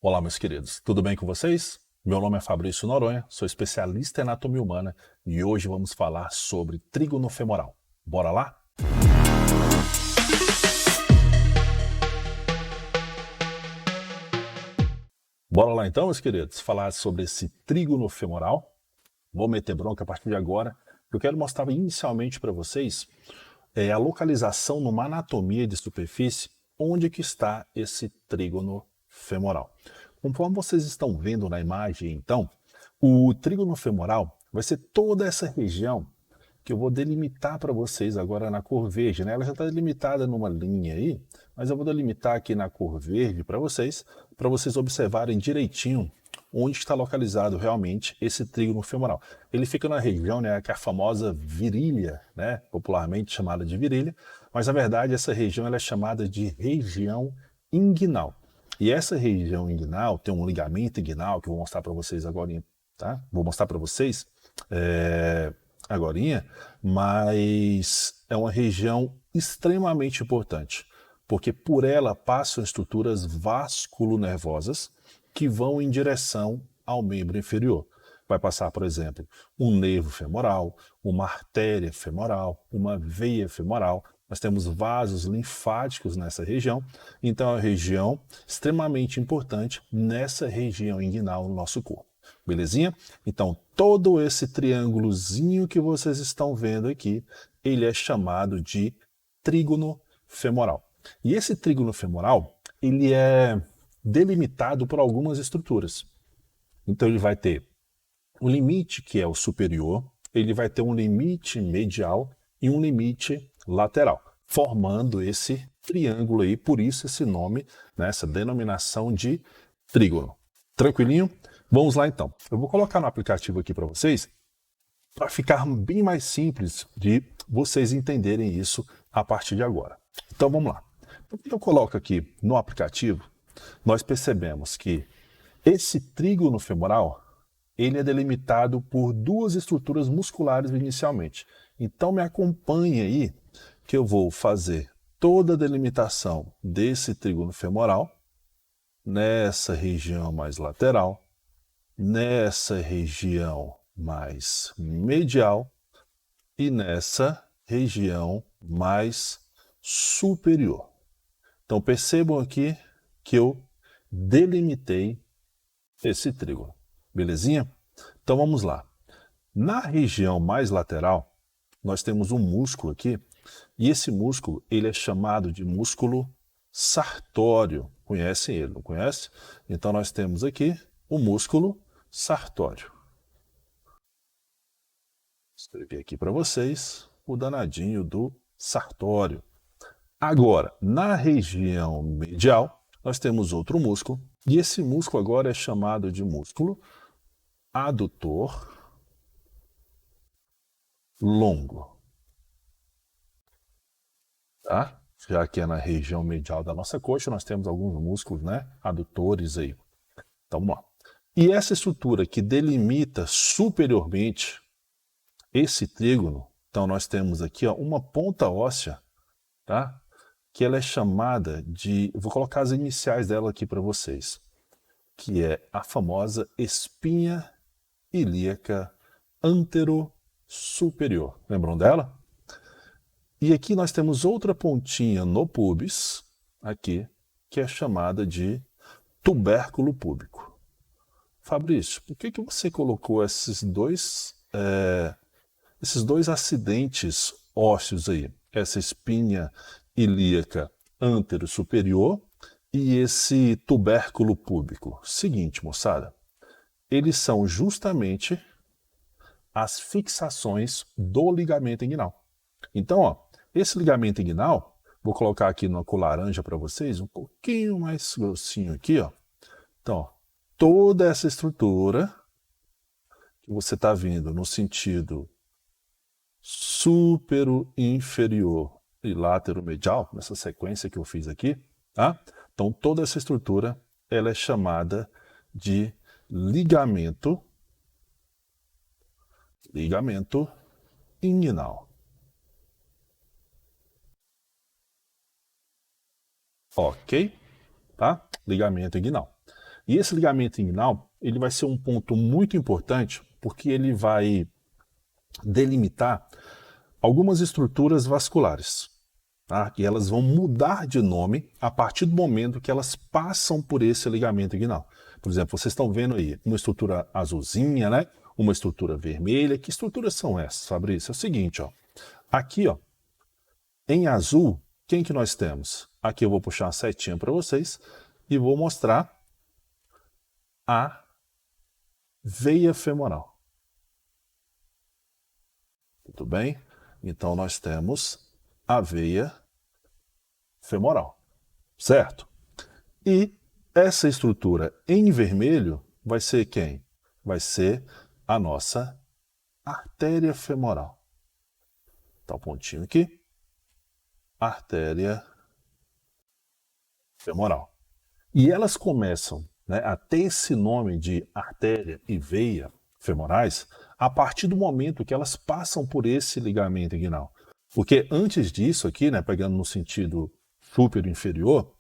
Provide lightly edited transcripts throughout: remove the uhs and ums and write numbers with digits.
Olá, meus queridos, tudo bem com vocês? Meu nome é Fabrício Noronha, sou especialista em anatomia humana e hoje vamos falar sobre trígono femoral. Bora lá? Bora lá então, meus queridos, falar sobre esse trígono femoral. Vou meter bronca a partir de agora. Eu quero mostrar inicialmente para vocês a localização numa anatomia de superfície onde que está esse trígono femoral. Conforme vocês estão vendo na imagem, então, o trígono femoral vai ser toda essa região que eu vou delimitar para vocês agora na cor verde, né? Ela já está delimitada numa linha aí, mas eu vou delimitar aqui na cor verde para vocês observarem direitinho onde está localizado realmente esse trígono femoral. Ele fica na região, né, que é a famosa virilha, né, popularmente chamada de virilha, mas na verdade essa região ela é chamada de região inguinal. E essa região inguinal tem um ligamento inguinal que eu vou mostrar para vocês agora, tá? Vou mostrar para vocês agorinha, mas é uma região extremamente importante, porque por ela passam estruturas vasculonervosas que vão em direção ao membro inferior. Vai passar, por exemplo, um nervo femoral, uma artéria femoral, uma veia femoral. Nós temos vasos linfáticos nessa região, então é uma região extremamente importante nessa região inguinal no nosso corpo. Belezinha? Então, todo esse triângulozinho que vocês estão vendo aqui, ele é chamado de trígono femoral. E esse trígono femoral, ele é delimitado por algumas estruturas. Então, ele vai ter um limite que é o superior, ele vai ter um limite medial e um limite lateral, formando esse triângulo aí, por isso esse nome, né, essa denominação de trígono. Tranquilinho? Vamos lá então. Eu vou colocar no aplicativo aqui para vocês, para ficar bem mais simples de vocês entenderem isso a partir de agora. Então vamos lá. Então, quando eu coloco aqui no aplicativo, nós percebemos que esse trígono femoral, ele é delimitado por duas estruturas musculares inicialmente. Então me acompanhe aí que eu vou fazer toda a delimitação desse trígono femoral nessa região mais lateral, nessa região mais medial e nessa região mais superior. Então percebam aqui que eu delimitei esse trígono. Belezinha? Então vamos lá. Na região mais lateral, nós temos um músculo aqui, e esse músculo ele é chamado de músculo sartório. Conhecem ele, não conhece? Então nós temos aqui o músculo sartório. Escrevi aqui para vocês o danadinho do sartório. Agora, na região medial, nós temos outro músculo, e esse músculo agora é chamado de músculo adutor longo. Tá? Já que é na região medial da nossa coxa, nós temos alguns músculos, né, adutores aí. Então, vamos lá. E essa estrutura que delimita superiormente esse trígono, então nós temos aqui ó, uma ponta óssea, tá? Que ela é chamada de, vou colocar as iniciais dela aqui para vocês, que é a famosa espinha ilíaca antero-superior. Lembram dela? E aqui nós temos outra pontinha no pubis, aqui, que é chamada de tubérculo púbico. Fabrício, por que você colocou esses dois acidentes ósseos aí? Essa espinha ilíaca antero-superior e esse tubérculo púbico. Seguinte, moçada, eles são justamente as fixações do ligamento inguinal. Então, ó, esse ligamento inguinal, vou colocar aqui na cor laranja para vocês, um pouquinho mais grossinho aqui, ó. Então, ó, toda essa estrutura que você está vendo no sentido supero-inferior e látero-medial, nessa sequência que eu fiz aqui, tá? Então, toda essa estrutura, ela é chamada de ligamento inguinal. Ok? Tá? Ligamento inguinal. E esse ligamento inguinal, ele vai ser um ponto muito importante porque ele vai delimitar algumas estruturas vasculares, tá? E elas vão mudar de nome a partir do momento que elas passam por esse ligamento inguinal. Por exemplo, vocês estão vendo aí uma estrutura azulzinha, né? Uma estrutura vermelha. Que estruturas são essas, Fabrício? É o seguinte, ó. Aqui, ó, em azul, quem que nós temos? Aqui eu vou puxar uma setinha para vocês e vou mostrar a veia femoral. Tudo bem? Então nós temos a veia femoral, certo? E essa estrutura em vermelho vai ser quem? Vai ser a nossa artéria femoral. Tá o pontinho aqui. Artéria femoral. E elas começam, né, a ter esse nome de artéria e veia femorais a partir do momento que elas passam por esse ligamento inguinal. Porque antes disso aqui, né, pegando no sentido superior inferior,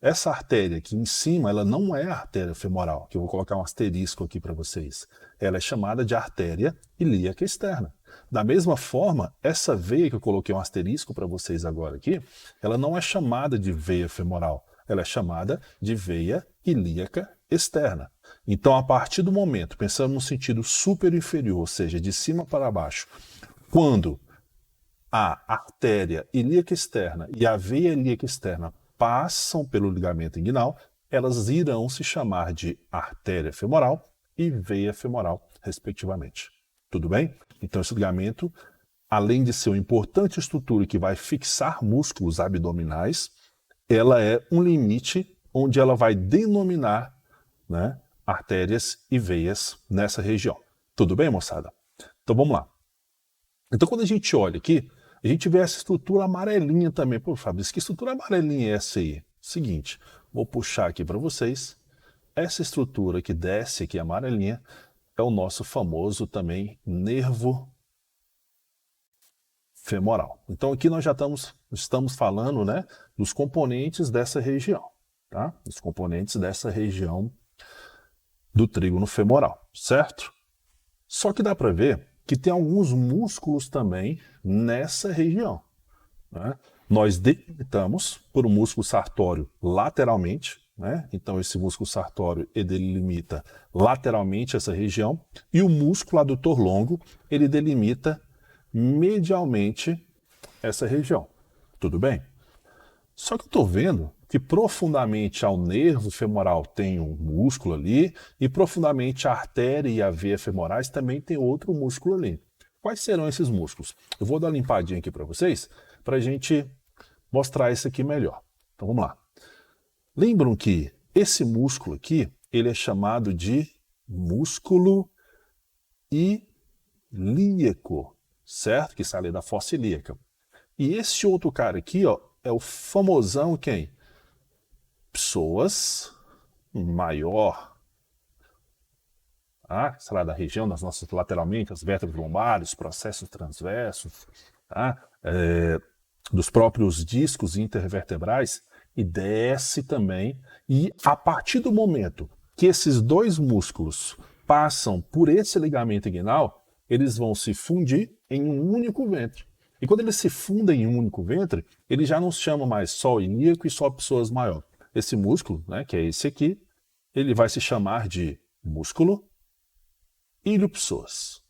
essa artéria aqui em cima, ela não é artéria femoral, que eu vou colocar um asterisco aqui para vocês. Ela é chamada de artéria ilíaca externa. Da mesma forma, essa veia que eu coloquei um asterisco para vocês agora aqui, ela não é chamada de veia femoral, ela é chamada de veia ilíaca externa. Então, a partir do momento, pensando no sentido superior inferior, ou seja, de cima para baixo, quando a artéria ilíaca externa e a veia ilíaca externa passam pelo ligamento inguinal, elas irão se chamar de artéria femoral e veia femoral, respectivamente. Tudo bem? Então, esse ligamento, além de ser uma importante estrutura que vai fixar músculos abdominais, ela é um limite onde ela vai denominar, né, artérias e veias nessa região. Tudo bem, moçada? Então, vamos lá. Então, quando a gente olha aqui, a gente vê essa estrutura amarelinha também. Pô, Fabrício, que estrutura amarelinha é essa aí? Seguinte, vou puxar aqui para vocês. Essa estrutura que desce aqui amarelinha é o nosso famoso também nervo femoral. Então aqui nós já estamos falando, né, dos componentes dessa região, tá? Os componentes dessa região do trígono femoral, certo? Só que dá para ver que tem alguns músculos também nessa região, né? Nós delimitamos por um músculo sartório lateralmente, né? Então esse músculo sartório ele delimita lateralmente essa região e o músculo adutor longo ele delimita medialmente essa região. Tudo bem? Só que eu estou vendo que profundamente ao nervo femoral tem um músculo ali e profundamente a artéria e a veia femorais também tem outro músculo ali. Quais serão esses músculos? Eu vou dar uma limpadinha aqui para vocês para a gente mostrar isso aqui melhor. Então vamos lá. Lembram que esse músculo aqui, ele é chamado de músculo ilíaco, certo? Que sai ali da fossa ilíaca. E esse outro cara aqui, ó, é o famosão quem? Psoas maior. Tá? Será da região das nossas lateralmente, as vértebras lombares, processos transversos, tá? Dos próprios discos intervertebrais, e desce também. E a partir do momento que esses dois músculos passam por esse ligamento inguinal, eles vão se fundir em um único ventre. E quando eles se fundem em um único ventre, ele já não se chama mais só ilíaco e só psoas maior. Esse músculo, né, que é esse aqui, ele vai se chamar de músculo ilio-psoas.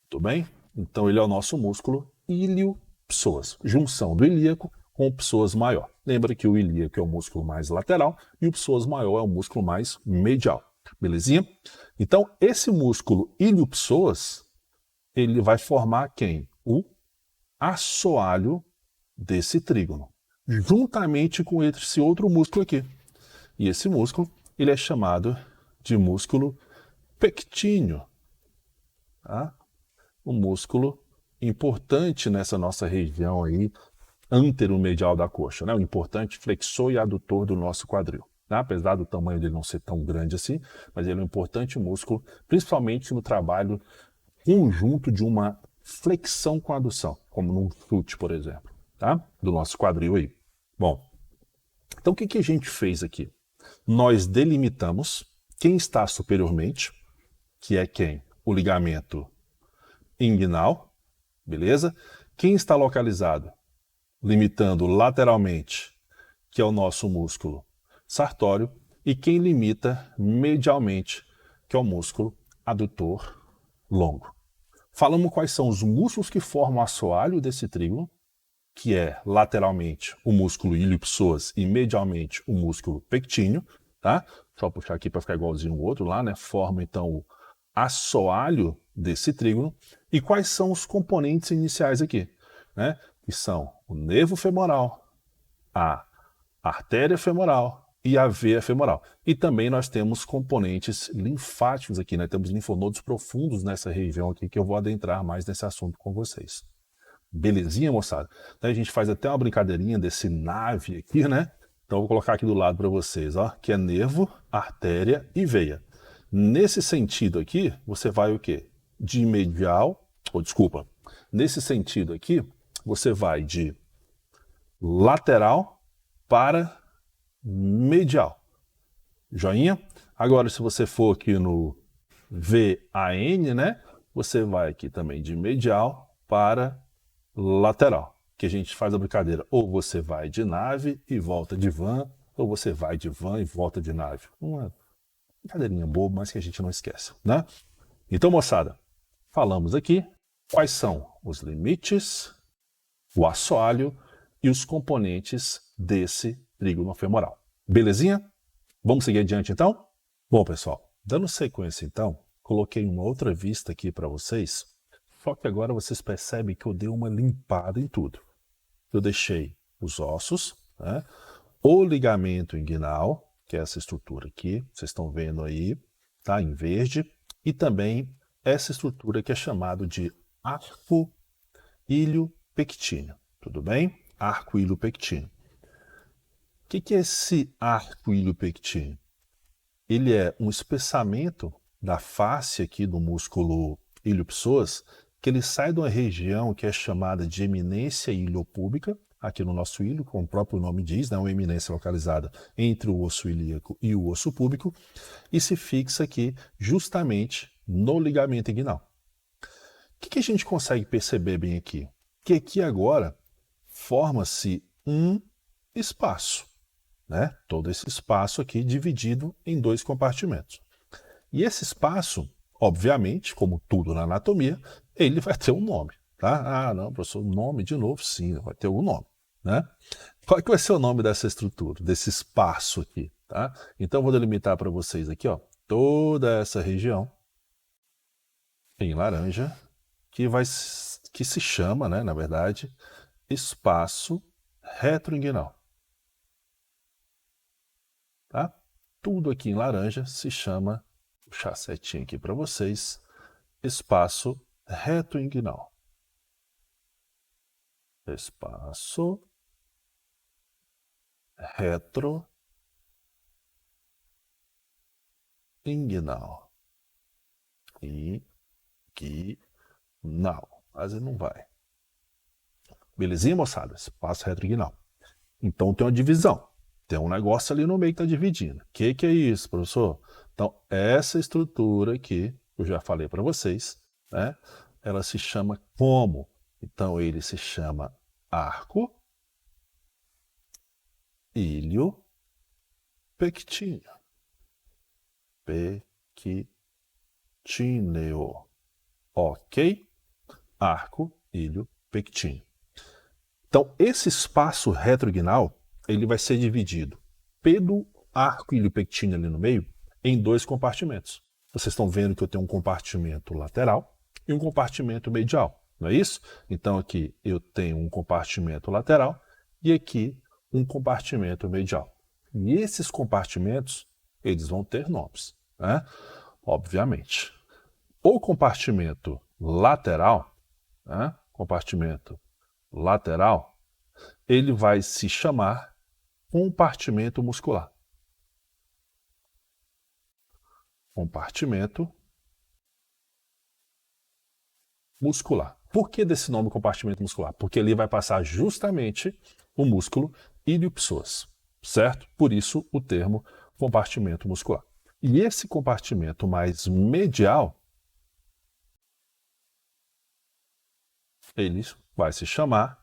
Tudo bem? Então ele é o nosso músculo ilio-psoas, junção do ilíaco com o psoas maior. Lembra que o ilíaco é o músculo mais lateral e o psoas maior é o músculo mais medial. Belezinha? Então esse músculo ilio-psoas, ele vai formar quem? O assoalho desse trígono, juntamente com esse outro músculo aqui. E esse músculo, ele é chamado de músculo pectíneo. Tá? Um músculo importante nessa nossa região aí, anteromedial da coxa, né? O importante flexor e adutor do nosso quadril. Tá? Apesar do tamanho dele não ser tão grande assim, mas ele é um importante músculo, principalmente no trabalho conjunto de uma flexão com adução, como num chute, por exemplo, tá? Do nosso quadril aí. Bom, Então, o que a gente fez aqui? Nós delimitamos quem está superiormente, que é quem? O ligamento inguinal, beleza? Quem está localizado? Limitando lateralmente, que é o nosso músculo sartório, e quem limita medialmente, que é o músculo adutor longo. Falamos quais são os músculos que formam o assoalho desse trígono, que é lateralmente o músculo ilio-psoas e medialmente o músculo pectíneo, tá? Só puxar aqui para ficar igualzinho o outro lá, né? Forma então o assoalho desse trígono. E quais são os componentes iniciais aqui, né? Que são o nervo femoral, a artéria femoral e a veia femoral. E também nós temos componentes linfáticos aqui, né? Temos linfonodos profundos nessa região aqui que eu vou adentrar mais nesse assunto com vocês. Belezinha, moçada? Então a gente faz até uma brincadeirinha desse nave aqui, né? Então eu vou colocar aqui do lado para vocês, ó, que é nervo, artéria e veia. Nesse sentido aqui, você vai o quê? De medial, nesse sentido aqui, você vai de lateral para medial. Joinha? Agora, se você for aqui no VAN, né? Você vai aqui também de medial para lateral, que a gente faz a brincadeira. Ou você vai de nave e volta de van, ou você vai de van e volta de nave. Uma brincadeirinha boba, mas que a gente não esquece, né? Então, moçada, falamos aqui quais são os limites, o assoalho e os componentes desse trígono femoral. Belezinha? Vamos seguir adiante então? Bom, pessoal, dando sequência então, coloquei uma outra vista aqui para vocês, só que agora vocês percebem que eu dei uma limpada em tudo. Eu deixei os ossos, né? O ligamento inguinal, que é essa estrutura aqui, vocês estão vendo aí, tá, em verde, e também essa estrutura que é chamada de arco ilio-pectíneo, tudo bem? Arco ilio-pectíneo. O que é esse arco ilio-pectíneo? Ele é um espessamento da face aqui do músculo ilio-psoas, que ele sai de uma região que é chamada de eminência iliopúbica, aqui no nosso ilho, como o próprio nome diz, né, uma eminência localizada entre o osso ilíaco e o osso púbico, e se fixa aqui justamente no ligamento inguinal. O que a gente consegue perceber bem aqui? Que aqui agora forma-se um espaço, né? Todo esse espaço aqui dividido em dois compartimentos. E esse espaço, obviamente, como tudo na anatomia, ele vai ter um nome, tá? Ah, não, professor, nome de novo? Sim, vai ter um nome, né? Qual que vai ser o nome dessa estrutura, desse espaço aqui, tá? Então, eu vou delimitar para vocês aqui, ó, toda essa região em laranja, que se chama, né, na verdade, espaço retroinguinal. Tá? Tudo aqui em laranja se chama, vou puxar a setinha aqui para vocês, espaço retroinguinal. Espaço retroinguinal. Inguinal. Às vezes não vai. Belezinha, moçada? Espaço retroinguinal. Então tem uma divisão. Tem um negócio ali no meio que está dividindo. O que é isso, professor? Então, essa estrutura aqui, eu já falei para vocês, né? Ela se chama como? Então, ele se chama arco ilio-pectíneo. Pectíneo. Ok? Arco ilio-pectíneo. Então, esse espaço retroinguinal, ele vai ser dividido pelo arco ilio-pectíneo ali no meio em dois compartimentos. Vocês estão vendo que eu tenho um compartimento lateral e um compartimento medial, não é isso? Então aqui eu tenho um compartimento lateral e aqui um compartimento medial. E esses compartimentos, eles vão ter nomes, né? Obviamente. O compartimento lateral, né? Compartimento lateral, ele vai se chamar compartimento muscular. Compartimento muscular. Por que desse nome compartimento muscular? Porque ali vai passar justamente o músculo ilio-psoas. certo? Por isso o termo compartimento muscular. E esse compartimento mais medial, ele vai se chamar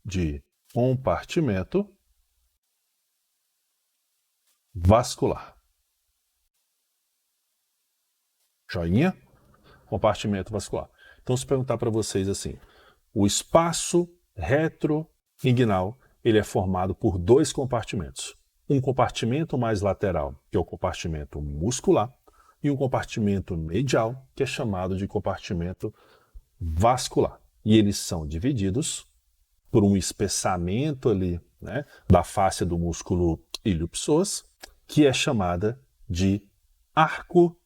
de compartimento vascular. Joinha? Compartimento vascular. Então, se perguntar para vocês assim, o espaço retroinguinal, ele é formado por dois compartimentos. Um compartimento mais lateral, que é o compartimento muscular, e um compartimento medial, que é chamado de compartimento vascular. E eles são divididos por um espessamento ali, né, da face do músculo ilio-psoas, que é chamada de arco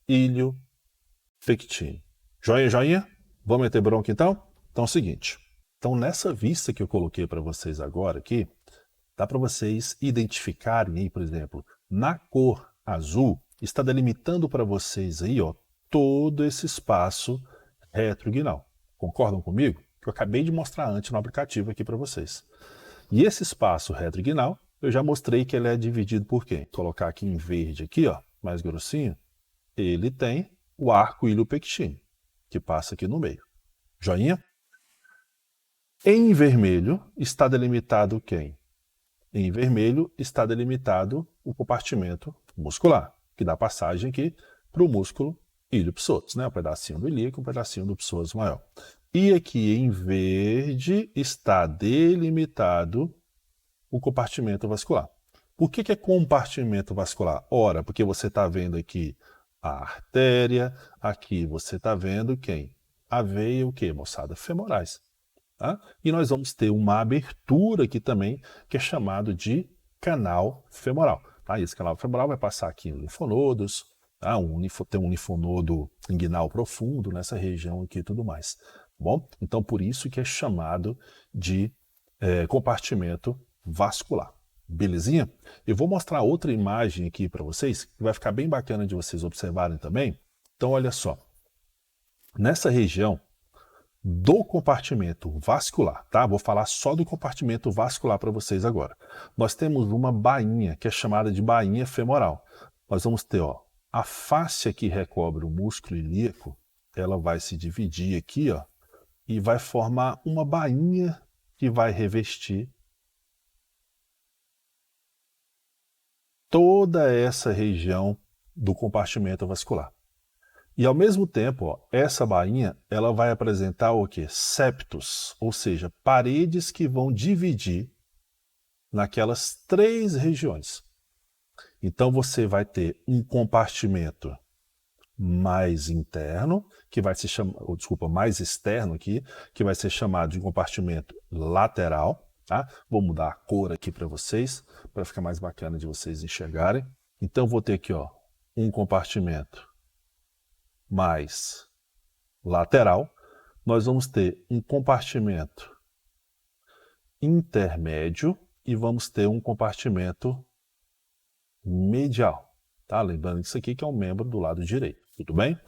ilio-pectíneo. Joinha, joinha? Vamos meter bronca então? Então é o seguinte. Então nessa vista que eu coloquei para vocês agora aqui, dá para vocês identificarem aí, por exemplo, na cor azul, está delimitando para vocês aí, ó, todo esse espaço retroinguinal. Concordam comigo? Que eu acabei de mostrar antes no aplicativo aqui para vocês. E esse espaço retroinguinal, eu já mostrei que ele é dividido por quem? Vou colocar aqui em verde aqui, ó, mais grossinho. Ele tem o arco ilio-pectíneo, que passa aqui no meio. Joinha? Em vermelho está delimitado quem? Em vermelho está delimitado o compartimento muscular, que dá passagem aqui para o músculo ilio-psoas, né? Um pedacinho do ilíaco, um pedacinho do psoas maior. E aqui em verde está delimitado o compartimento vascular. Por que é compartimento vascular? Ora, porque você está vendo aqui a artéria, aqui você está vendo quem? A veia, o que, moçada? Femorais. Tá? E nós vamos ter uma abertura aqui também, que é chamado de canal femoral. Tá? E esse canal femoral vai passar aqui em linfonodos, tá? Tem um linfonodo inguinal profundo nessa região aqui e tudo mais. Bom? Então, por isso que é chamado de compartimento vascular. Belezinha? Eu vou mostrar outra imagem aqui para vocês, que vai ficar bem bacana de vocês observarem também. Então, olha só. Nessa região do compartimento vascular, tá? Vou falar só do compartimento vascular para vocês agora. Nós temos uma bainha, que é chamada de bainha femoral. Nós vamos ter, ó, a fáscia que recobre o músculo ilíaco, ela vai se dividir aqui, ó, e vai formar uma bainha que vai revestir toda essa região do compartimento vascular. E ao mesmo tempo, ó, essa bainha ela vai apresentar o quê? Septos, ou seja, paredes que vão dividir naquelas três regiões. Então você vai ter um compartimento mais interno, que vai se chamar, mais externo aqui, que vai ser chamado de compartimento lateral. Tá? Vou mudar a cor aqui para vocês, para ficar mais bacana de vocês enxergarem. Então vou ter aqui, ó, um compartimento mais lateral. Nós vamos ter um compartimento intermédio e vamos ter um compartimento medial. Tá? Lembrando que isso aqui que é um membro do lado direito. Tudo bem?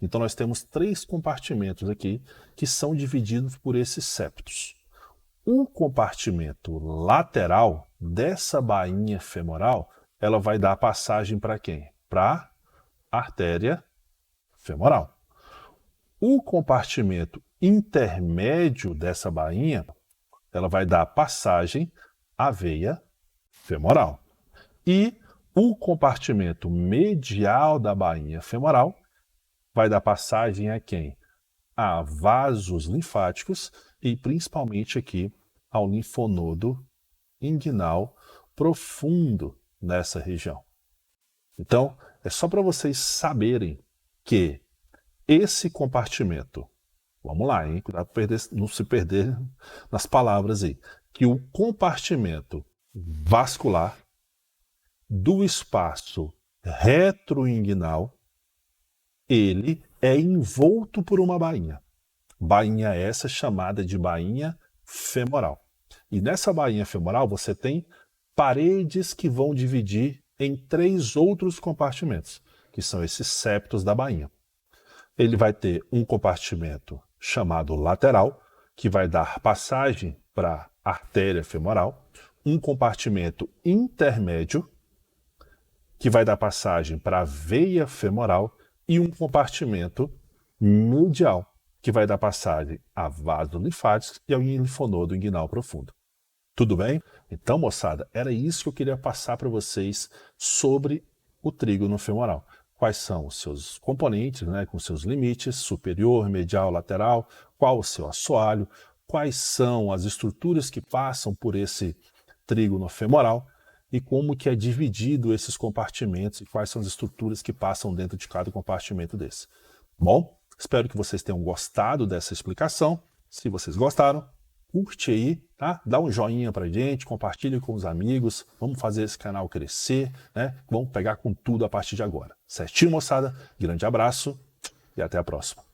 Então nós temos três compartimentos aqui que são divididos por esses septos. O compartimento lateral dessa bainha femoral, ela vai dar passagem para quem? Para a artéria femoral. O compartimento intermédio dessa bainha, ela vai dar passagem à veia femoral. E o compartimento medial da bainha femoral vai dar passagem a quem? A vasos linfáticos e principalmente aqui ao linfonodo inguinal profundo nessa região. Então, é só para vocês saberem que esse compartimento, vamos lá, hein? Cuidado para não se perder nas palavras aí, que o compartimento vascular do espaço retroinguinal, ele é envolto por uma bainha. Bainha essa chamada de bainha femoral. E nessa bainha femoral você tem paredes que vão dividir em três outros compartimentos, que são esses septos da bainha. Ele vai ter um compartimento chamado lateral, que vai dar passagem para a artéria femoral, um compartimento intermédio, que vai dar passagem para a veia femoral, e um compartimento medial, que vai dar passagem a vasos linfáticos e ao linfonodo inguinal profundo. Tudo bem? Então, moçada, era isso que eu queria passar para vocês sobre o trígono femoral. Quais são os seus componentes, né, com seus limites, superior, medial, lateral, qual o seu assoalho, quais são as estruturas que passam por esse trígono femoral e como que é dividido esses compartimentos e quais são as estruturas que passam dentro de cada compartimento desse. Bom, espero que vocês tenham gostado dessa explicação. Se vocês gostaram, curte aí, tá? Dá um joinha pra gente, compartilhe com os amigos, vamos fazer esse canal crescer, né? Vamos pegar com tudo a partir de agora. Certinho, moçada? Grande abraço e até a próxima.